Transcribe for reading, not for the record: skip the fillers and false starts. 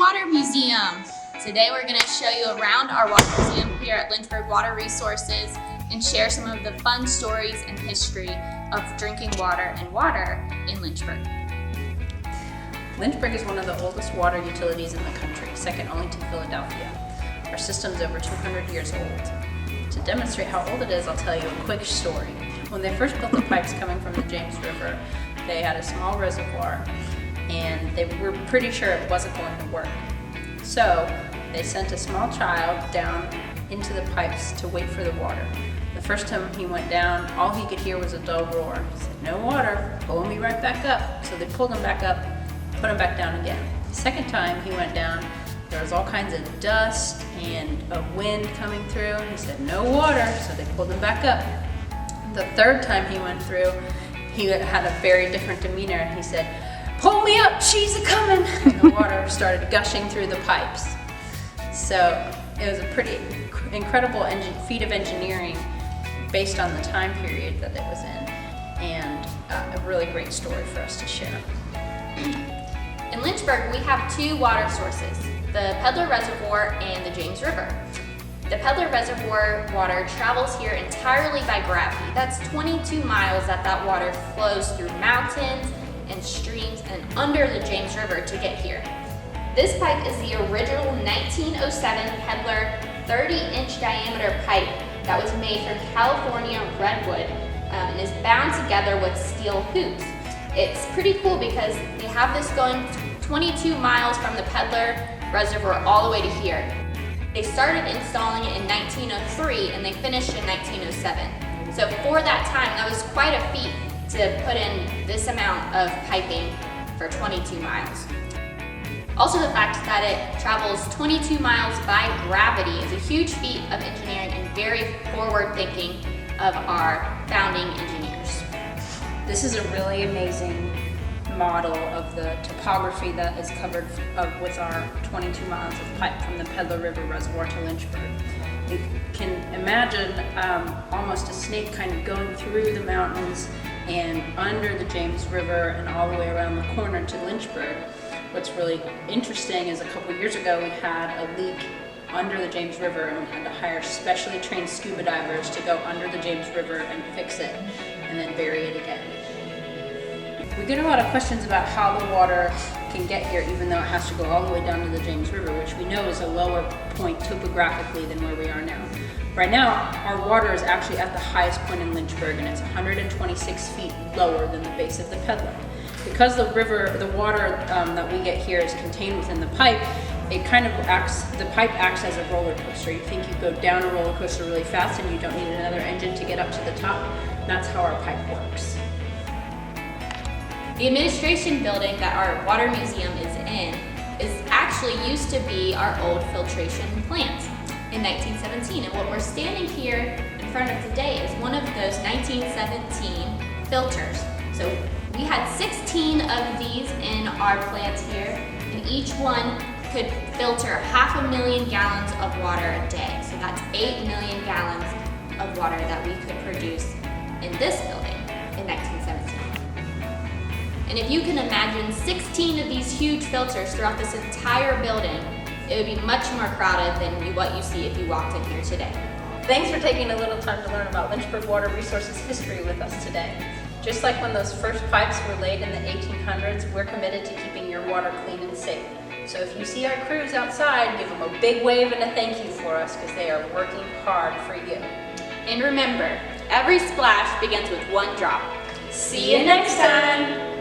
Water Museum. Today we're going to show you around our water museum here at Lynchburg Water Resources and share some of the fun stories and history of drinking water and water in Lynchburg. Lynchburg is one of the oldest water utilities in the country, second only to Philadelphia. Our system's over 200 years old. To demonstrate how old it is, I'll tell you a quick story. When they first built the pipes coming from the James River, they had a small reservoir and they were pretty sure it wasn't going to work. So they sent a small child down into the pipes to wait for the water. The first time he went down, all he could hear was a dull roar. He said, "No water, pull me right back up." So they pulled him back up, put him back down again. The second time he went down, there was all kinds of dust and a wind coming through. He said, "No water," so they pulled him back up. The third time he went through, he had a very different demeanor and he said, "Pull me up, she's a-coming." And the water started gushing through the pipes. So it was a pretty incredible feat of engineering based on the time period that it was in, and a really great story for us to share. In Lynchburg, we have two water sources, the Pedlar Reservoir and the James River. The Pedlar Reservoir water travels here entirely by gravity. That's 22 miles that water flows through mountains and streams and under the James River to get here. This pipe is the original 1907 Pedlar 30-inch diameter pipe that was made from California redwood and is bound together with steel hoops. It's pretty cool because they have this going 22 miles from the Pedlar Reservoir all the way to here. They started installing it in 1903 and they finished in 1907. So for that time, that was quite a feat to put in this amount of piping for 22 miles. Also, the fact that it travels 22 miles by gravity is a huge feat of engineering and very forward thinking of our founding engineers. This is a really amazing model of the topography that is covered with our 22 miles of pipe from the Pedlar River Reservoir to Lynchburg. You can imagine almost a snake kind of going through the mountains and under the James River and all the way around the corner to Lynchburg. What's really interesting is a couple years ago we had a leak under the James River and we had to hire specially trained scuba divers to go under the James River and fix it and then bury it again. We get a lot of questions about how the water can get here even though it has to go all the way down to the James River, which we know is a lower point topographically than where we are now. Right now, our water is actually at the highest point in Lynchburg and it's 126 feet lower than the base of the Pedlar. Because the water that we get here is contained within the pipe, the pipe acts as a roller coaster. You think you go down a roller coaster really fast and you don't need another engine to get up to the top. That's how our pipe works. The administration building that our water museum is in is actually used to be our old filtration plant in 1917. And what we're standing here in front of today is one of those 1917 filters. So we had 16 of these in our plant here, and each one could filter 500,000 gallons of water a day. So that's 8 million gallons of water that we could produce in this building in 1917. And if you can imagine 16 of these huge filters throughout this entire building, it would be much more crowded than what you see if you walked in here today. Thanks for taking a little time to learn about Lynchburg Water Resources history with us today. Just like when those first pipes were laid in the 1800s, we're committed to keeping your water clean and safe. So if you see our crews outside, give them a big wave and a thank you for us because they are working hard for you. And remember, every splash begins with one drop. See you next time!